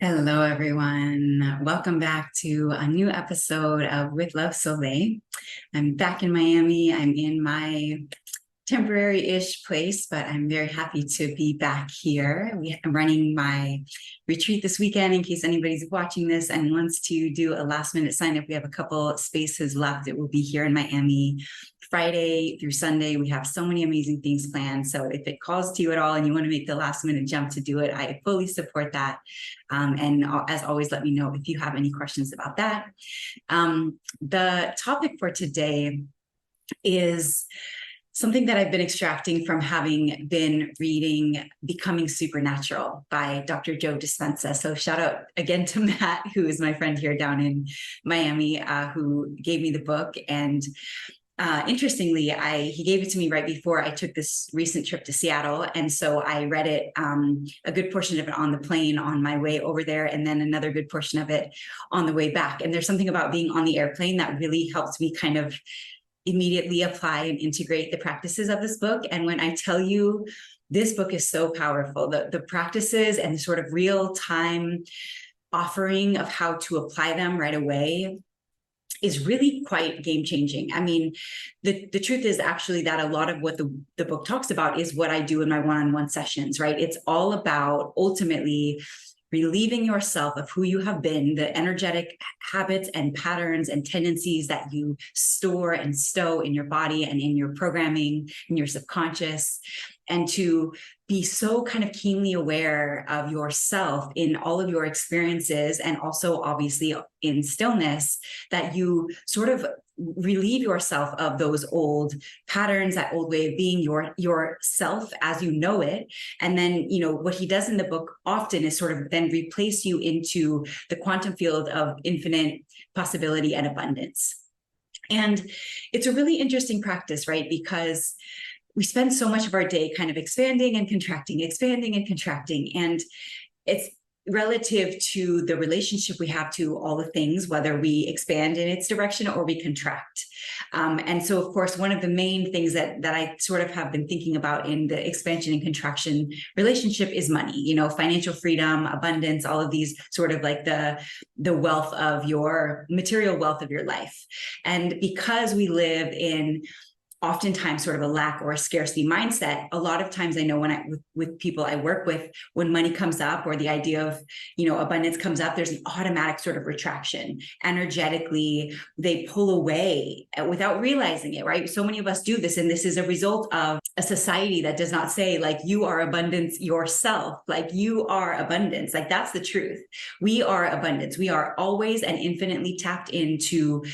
Hello, everyone. Welcome back to a new episode of With Love Soleil. I'm back in Miami. I'm in my temporary-ish place, but I'm very happy to be back here. I'm running my retreat this weekend in case anybody's watching this and wants to do a last-minute sign-up. We have a couple spaces left. It will be here in Miami Friday through Sunday. We have so many amazing things planned. So if it calls to you at all and you want to make the last-minute jump to do it, I fully support that. And as always, let me know if you have any questions about that. The topic for today is something that I've been extracting from having been reading Becoming Supernatural by Dr. Joe Dispenza. So shout out again to Matt, who is my friend here down in Miami, who gave me the book. And interestingly, he gave it to me right before I took this recent trip to Seattle. And so I read it, a good portion of it on the plane on my way over there, and then another good portion of it on the way back. And there's something about being on the airplane that really helps me kind of immediately apply and integrate the practices of this book. And when I tell you, this book is so powerful, the practices and the sort of real time offering of how to apply them right away is really quite game changing. I mean, the truth is actually that a lot of what the book talks about is what I do in my one-on-one sessions, right? It's all about ultimately relieving yourself of who you have been, the energetic habits and patterns and tendencies that you store and stow in your body and in your programming, in your subconscious, and to be so kind of keenly aware of yourself in all of your experiences, and also obviously in stillness, that you sort of relieve yourself of those old patterns, that old way of being yourself as you know it. And then, what he does in the book often is sort of then replace you into the quantum field of infinite possibility and abundance. And it's a really interesting practice, right? Because we spend so much of our day kind of expanding and contracting. And it's relative to the relationship we have to all the things, whether we expand in its direction or we contract. And so, of course, one of the main things that I sort of have been thinking about in the expansion and contraction relationship is money, financial freedom, abundance, all of these sort of like the wealth of your material wealth of your life. And because we live in oftentimes sort of a lack or a scarcity mindset, a lot of times I know with people I work with, when money comes up or the idea of, abundance comes up, there's an automatic sort of retraction. Energetically, they pull away without realizing it, right? So many of us do this, and this is a result of a society that does not say, like, you are abundance yourself, like you are abundance. Like, that's the truth. We are abundance. We are always and infinitely tapped into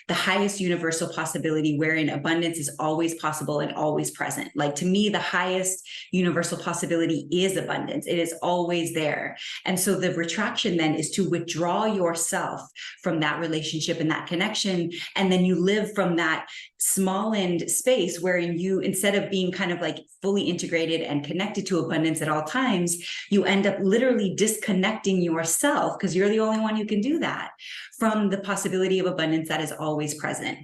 the highest universal possibility, wherein abundance is always possible and always present. Like, to me, the highest universal possibility is abundance. It is always there. And so the retraction then is to withdraw yourself from that relationship and that connection. And then you live from that small end space wherein you, instead of being kind of like fully integrated and connected to abundance at all times, you end up literally disconnecting yourself, because you're the only one who can do that, from the possibility of abundance that is always present.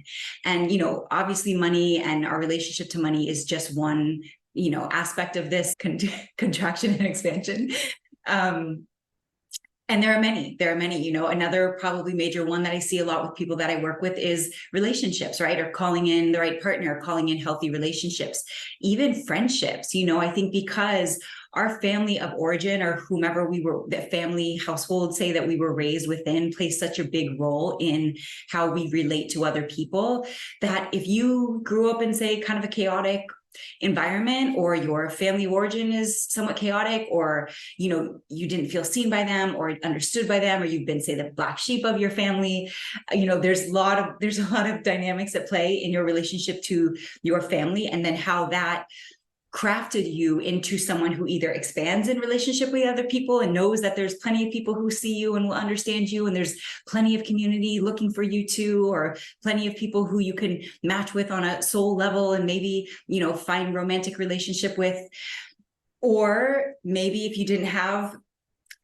And, obviously money and our relationship to money is just one, aspect of this contraction and expansion. And there are many, another probably major one that I see a lot with people that I work with is relationships, right? Or calling in the right partner, calling in healthy relationships, even friendships. I think because our family of origin, or whomever the family household, say, that we were raised within, plays such a big role in how we relate to other people, that if you grew up in, say, kind of a chaotic environment, or your family origin is somewhat chaotic, or you didn't feel seen by them or understood by them, or you've been, say, the black sheep of your family, there's a lot of dynamics at play in your relationship to your family, and then how that crafted you into someone who either expands in relationship with other people and knows that there's plenty of people who see you and will understand you, and there's plenty of community looking for you too, or plenty of people who you can match with on a soul level and maybe, find romantic relationship with. Or maybe if you didn't have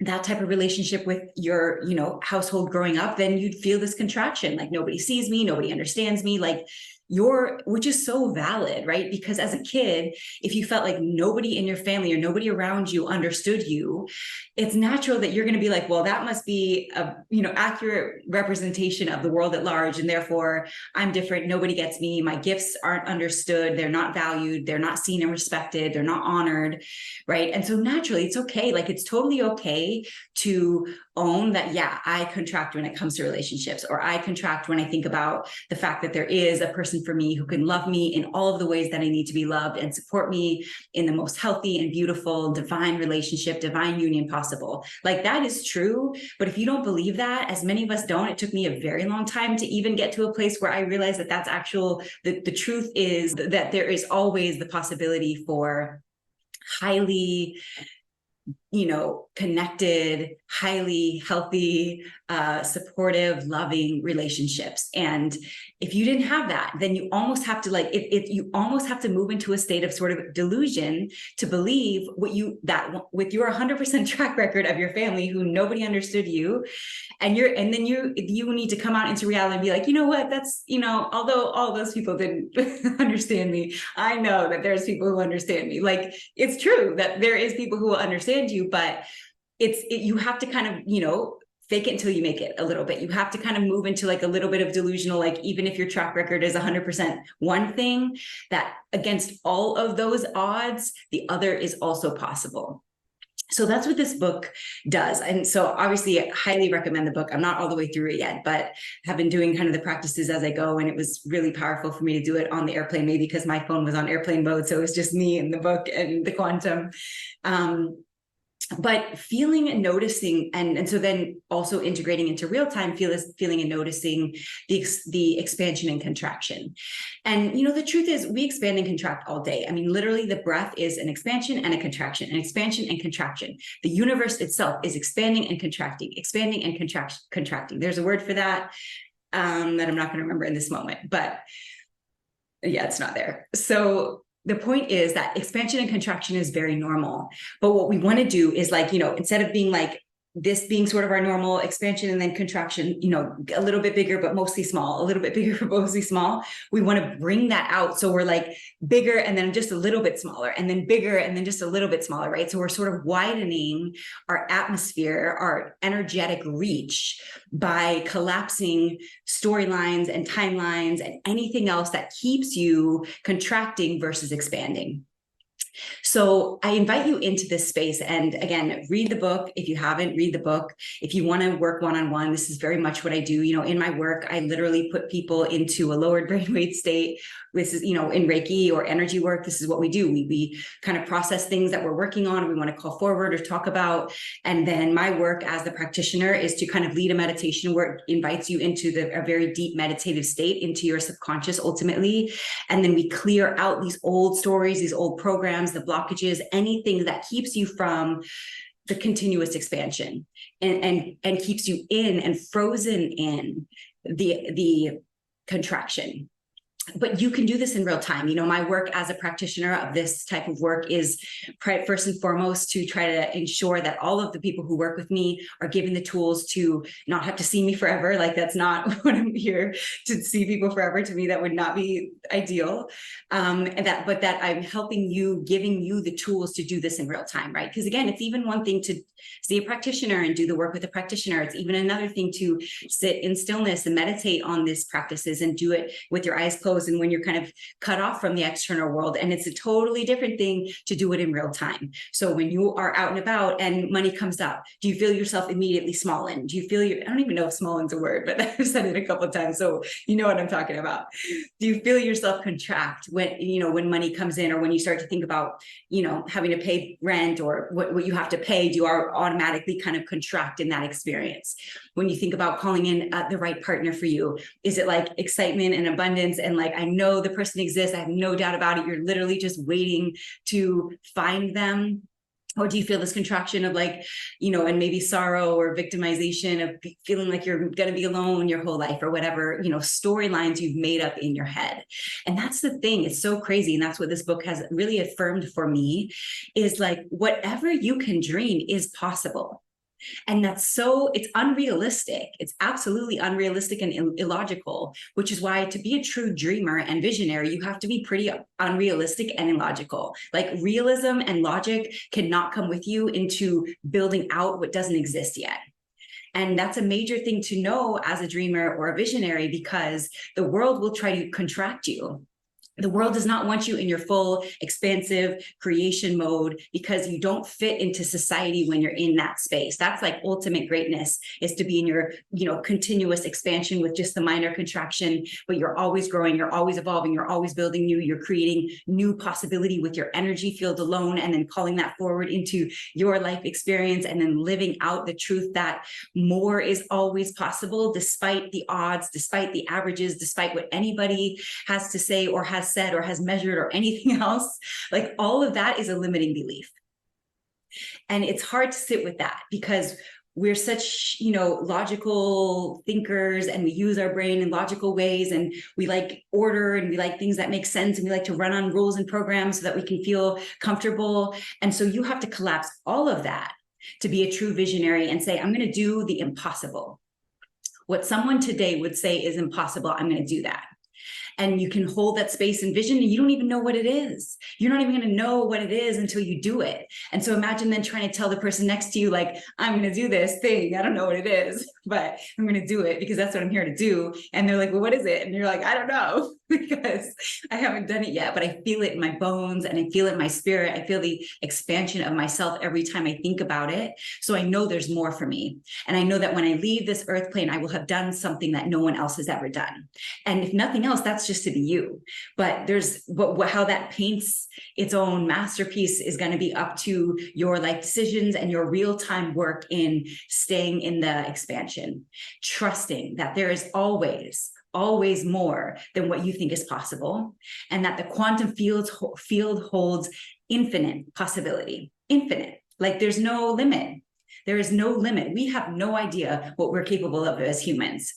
that type of relationship with your, household growing up, then you'd feel this contraction, like nobody sees me, nobody understands me, like which is so valid, right? Because as a kid, if you felt like nobody in your family or nobody around you understood you, it's natural that you're going to be like, well, that must be a, accurate representation of the world at large. And therefore I'm different. Nobody gets me. My gifts aren't understood. They're not valued. They're not seen and respected. They're not honored. Right. And so naturally it's okay. Like, it's totally okay to own that. Yeah, I contract when it comes to relationships, or I contract when I think about the fact that there is a person for me who can love me in all of the ways that I need to be loved and support me in the most healthy and beautiful, divine relationship, divine union possible. Like, that is true. But if you don't believe that, as many of us don't, it took me a very long time to even get to a place where I realized that that's actual, the truth is that there is always the possibility for highly connected, highly healthy, supportive, loving relationships. And if you didn't have that, then you almost have to you almost have to move into a state of sort of delusion to believe that with your 100% track record of your family who nobody understood you, and then you need to come out into reality and be like, you know what, that's, although all those people didn't understand me, I know that there's people who understand me. Like, it's true that there is people who will understand you, but you have to kind of, fake it until you make it a little bit. You have to kind of move into like a little bit of delusional, like, even if your track record is 100% one thing, that against all of those odds, the other is also possible. So that's what this book does. And so obviously I highly recommend the book. I'm not all the way through it yet, but have been doing kind of the practices as I go. And it was really powerful for me to do it on the airplane, maybe because my phone was on airplane mode. So it was just me and the book and the quantum. But feeling and noticing, and so then also integrating into real time, feeling and noticing the expansion and contraction. And, the truth is, we expand and contract all day. I mean, literally the breath is an expansion and a contraction, an expansion and contraction. The universe itself is expanding and contracting, contracting. There's a word for that that I'm not going to remember in this moment, but yeah, it's not there. So the point is that expansion and contraction is very normal. But what we want to do is, like, instead of being like this being sort of our normal expansion and then contraction, a little bit bigger, but mostly small, a little bit bigger, but mostly small, we want to bring that out. So we're like bigger and then just a little bit smaller, and then bigger and then just a little bit smaller, right? So we're sort of widening our atmosphere, our energetic reach, by collapsing storylines and timelines and anything else that keeps you contracting versus expanding. So I invite you into this space, and again, read the book. If you haven't, read the book. If you want to work one-on-one, this is very much what I do. In my work, I literally put people into a lowered brainwave state. This is, in Reiki or energy work, this is what we do. We kind of process things that we're working on, we want to call forward or talk about. And then my work as the practitioner is to kind of lead a meditation where it invites you into a very deep meditative state, into your subconscious ultimately. And then we clear out these old stories, these old programs, the blockages, anything that keeps you from the continuous expansion and keeps you in and frozen in the contraction. But you can do this in real time. My work as a practitioner of this type of work is first and foremost to try to ensure that all of the people who work with me are given the tools to not have to see me forever. Like, that's not what I'm here to see people forever. To me, that would not be ideal. But that I'm helping you, giving you the tools to do this in real time, right? Because again, it's even one thing to see a practitioner and do the work with a practitioner. It's even another thing to sit in stillness and meditate on these practices and do it with your eyes closed and when you're kind of cut off from the external world. And it's a totally different thing to do it in real time. So when you are out and about and money comes up, do you feel yourself immediately small-in? Do you feel I don't even know if small-in's a word, but I've said it a couple of times, so you know what I'm talking about. Do you feel yourself contract when money comes in, or when you start to think about, having to pay rent or what you have to pay? Do you automatically kind of contract in that experience? When you think about calling in the right partner for you, is it like excitement and abundance and like, I know the person exists, I have no doubt about it, you're literally just waiting to find them? Or do you feel this contraction of like, and maybe sorrow or victimization of feeling like you're going to be alone your whole life, or whatever, storylines you've made up in your head? And that's the thing. It's so crazy. And that's what this book has really affirmed for me, is like, whatever you can dream is possible. And it's unrealistic. It's absolutely unrealistic and illogical, which is why to be a true dreamer and visionary, you have to be pretty unrealistic and illogical. Like realism and logic cannot come with you into building out what doesn't exist yet. And that's a major thing to know as a dreamer or a visionary, because the world will try to contract you. The world does not want you in your full expansive creation mode, because you don't fit into society when you're in that space. That's like ultimate greatness, is to be in your, continuous expansion with just the minor contraction, but you're always growing, you're always evolving, you're always building new, you're creating new possibility with your energy field alone, and then calling that forward into your life experience, and then living out the truth that more is always possible, despite the odds, despite the averages, despite what anybody has to say or has said or has measured or anything else. Like all of that is a limiting belief. And it's hard to sit with that, because we're such, logical thinkers, and we use our brain in logical ways, and we like order, and we like things that make sense, and we like to run on rules and programs so that we can feel comfortable. And so you have to collapse all of that to be a true visionary and say, I'm going to do the impossible. What someone today would say is impossible, I'm going to do that. And you can hold that space and vision, and you don't even know what it is. You're not even going to know what it is until you do it. And so imagine then trying to tell the person next to you, like, I'm going to do this thing. I don't know what it is, but I'm going to do it because that's what I'm here to do. And they're like, well, what is it? And you're like, I don't know, because I haven't done it yet, but I feel it in my bones, and I feel it in my spirit. I feel the expansion of myself every time I think about it. So I know there's more for me. And I know that when I leave this earth plane, I will have done something that no one else has ever done. And if nothing else, that's just to be you. But how that paints its own masterpiece is going to be up to your life decisions and your real-time work in staying in the expansion, trusting that there is always more than what you think is possible, and that the quantum field holds infinite possibility. Infinite. Like there's no limit. There is no limit. We have no idea what we're capable of as humans.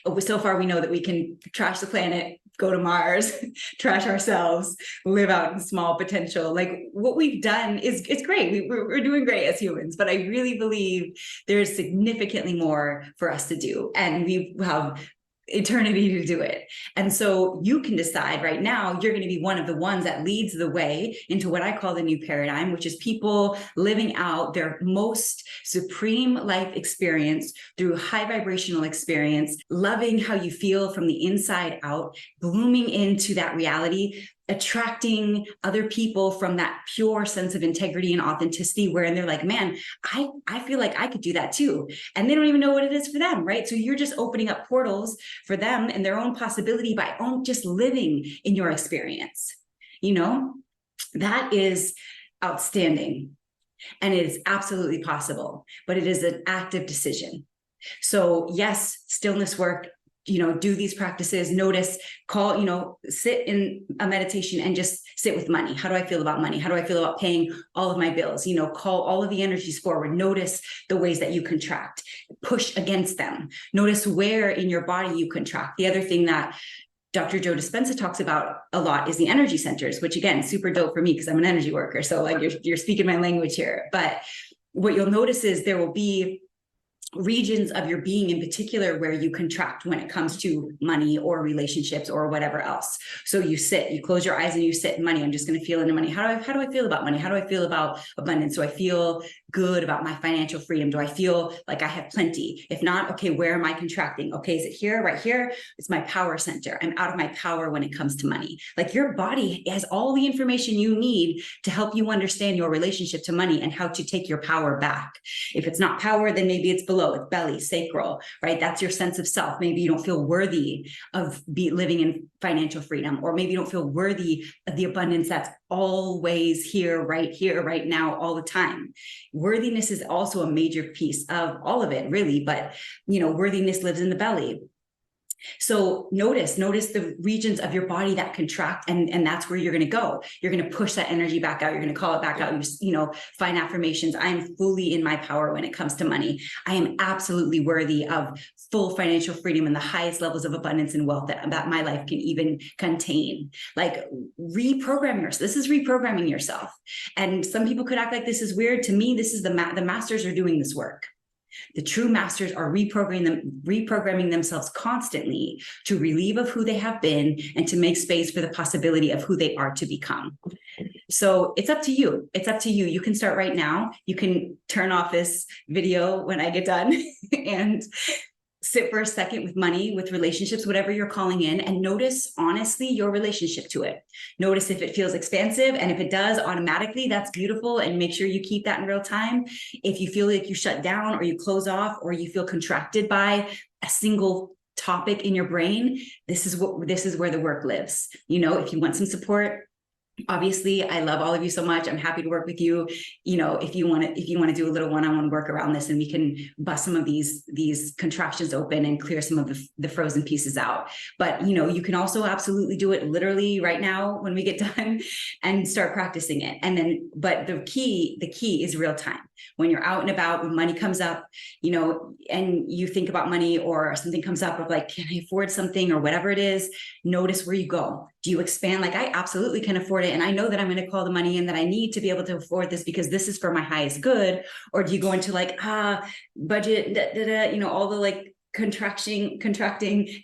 But so far, we know that we can trash the planet, go to Mars, trash ourselves, live out in small potential. Like what we've done it's great. We're doing great as humans, but I really believe there's significantly more for us to do. And we have eternity to do it. And so you can decide right now, you're going to be one of the ones that leads the way into what I call the new paradigm, which is people living out their most supreme life experience through high vibrational experience, loving how you feel from the inside out, blooming into that reality, attracting other people from that pure sense of integrity and authenticity, where they're like, man, I feel like I could do that too. And they don't even know what it is for them, right? So you're just opening up portals for them and their own possibility by just living in your experience. That is outstanding. And it is absolutely possible, but it is an active decision. So yes, stillness work, do these practices, notice, sit in a meditation and just sit with money. How do I feel about money? How do I feel about paying all of my bills? Call all of the energies forward. Notice the ways that you contract, push against them. Notice where in your body you contract. The other thing that Dr. Joe Dispenza talks about a lot is the energy centers, which again, super dope for me because I'm an energy worker. So like you're speaking my language here. But what you'll notice is there will be regions of your being in particular where you contract when it comes to money or relationships or whatever else. So you close your eyes and you sit in money. I'm just going to feel into money. How do I feel about money? How do I feel about abundance? Do I feel good about my financial freedom? Do I feel like I have plenty? If not, okay, where am I contracting? Okay, is it here, right here? It's my power center. I'm out of my power when it comes to money. Like your body has all the information you need to help you understand your relationship to money and how to take your power back. If it's not power, then maybe it's below. It's belly, sacral, right? That's your sense of self. Maybe you don't feel worthy of living in financial freedom, or maybe you don't feel worthy of the abundance that's always here, right now, all the time. Worthiness is also a major piece of all of it, really. But, worthiness lives in the belly. So notice the regions of your body that contract, and that's where you're going to go. You're going to push that energy back out. You're going to call it back out. Find affirmations. I am fully in my power when it comes to money. I am absolutely worthy of full financial freedom and the highest levels of abundance and wealth that my life can even contain. Like reprogram yourself. This is reprogramming yourself. And some people could act like this is weird. To me, this is the masters are doing this work. The true masters are reprogramming themselves constantly to relieve of who they have been and to make space for the possibility of who they are to become. So it's up to you. It's up to you. You can start right now. You can turn off this video when I get done and sit for a second with money, with relationships, whatever you're calling in, and notice honestly your relationship to it. Notice if it feels expansive, and if it does automatically, that's beautiful, and make sure you keep that in real time. If you feel like you shut down or you close off or you feel contracted by a single topic in your brain, this is where the work lives. You know, if you want some support, obviously, I love all of you so much. I'm happy to work with you. You know, if you want to do a little one-on-one work around this, and we can bust some of these contractions open and clear some of the frozen pieces out. But, you know, you can also absolutely do it literally right now when we get done and start practicing it. And then, but the key is real time. When you're out and about, when money comes up, you know, and you think about money or something comes up of like, can I afford something or whatever it is, notice where you go. Do you expand? Like, I absolutely can afford it. And I know that I'm going to call the money in that I need to be able to afford this because this is for my highest good. Or do you go into like, budget, you know, all the like contracting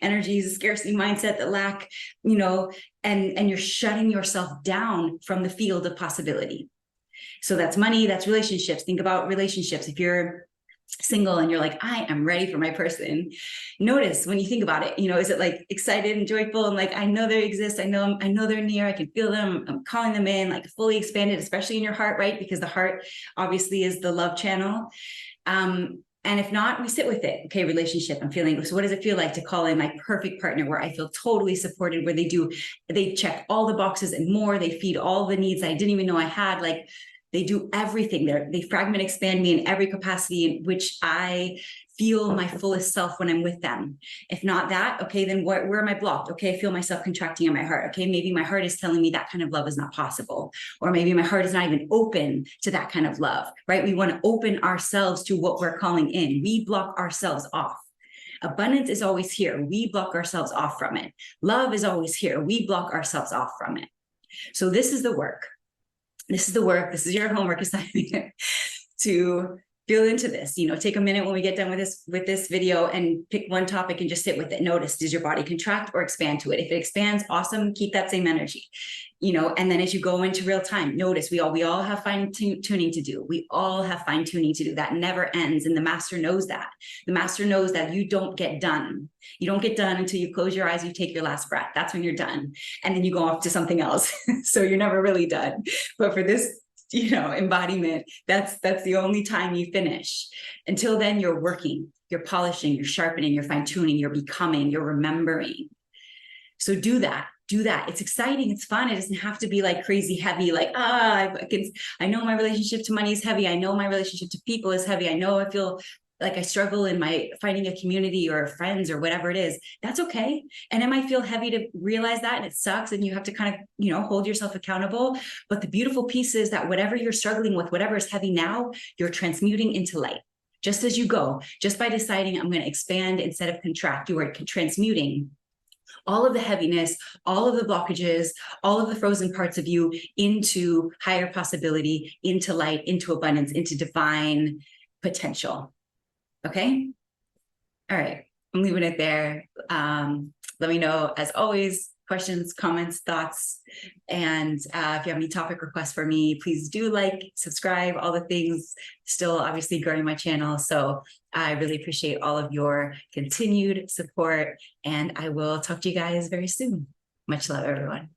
energies, scarcity mindset, the lack, you know, and you're shutting yourself down from the field of possibility. So that's money, that's relationships. Think about relationships. If you're single and you're like, I am ready for my person, notice when you think about it, you know, is it like excited and joyful and like, I know they exist, I know they're near, I can feel them, I'm calling them in, like fully expanded, especially in your heart, right? Because the heart obviously is the love channel. And if not, we sit with it. Okay, relationship, I'm feeling, so what does it feel like to call in my perfect partner where I feel totally supported, where they check all the boxes and more, they feed all the needs I didn't even know I had, like they do everything there. They fragment, expand me in every capacity in which I feel my fullest self when I'm with them. If not that, okay, then where am I blocked? Okay, I feel myself contracting in my heart. Okay, maybe my heart is telling me that kind of love is not possible. Or maybe my heart is not even open to that kind of love, right? We want to open ourselves to what we're calling in. We block ourselves off. Abundance is always here. We block ourselves off from it. Love is always here. We block ourselves off from it. So this is the work. This is the work. This is your homework assignment to feel into this. You know, take a minute when we get done with this video and pick one topic and just sit with it. Notice, does your body contract or expand to it? If it expands, awesome. Keep that same energy. You know, and then as you go into real time, notice we all have fine tuning to do. We all have fine tuning to do. That never ends. And the master knows that. The master knows that you don't get done. You don't get done until you close your eyes, you take your last breath. That's when you're done. And then you go off to something else. So you're never really done. But for this, you know, embodiment, that's the only time you finish. Until then, you're working, you're polishing, you're sharpening, you're fine tuning, you're becoming, you're remembering. So do that. It's exciting. It's fun. It doesn't have to be like crazy heavy, like, I know my relationship to money is heavy. I know my relationship to people is heavy. I know I feel like I struggle in my finding a community or friends or whatever it is. That's okay. And it might feel heavy to realize that, and it sucks. And you have to kind of, you know, hold yourself accountable. But the beautiful piece is that whatever you're struggling with, whatever is heavy now, you're transmuting into light. Just as you go, just by deciding I'm going to expand instead of contract, you are transmuting all of the heaviness, all of the blockages, all of the frozen parts of you into higher possibility, into light, into abundance, into divine potential. Okay? All right. I'm leaving it there. Let me know, as always, questions, comments, thoughts. And if you have any topic requests for me, please do like, subscribe, all the things. Still obviously growing my channel. So I really appreciate all of your continued support. And I will talk to you guys very soon. Much love, everyone.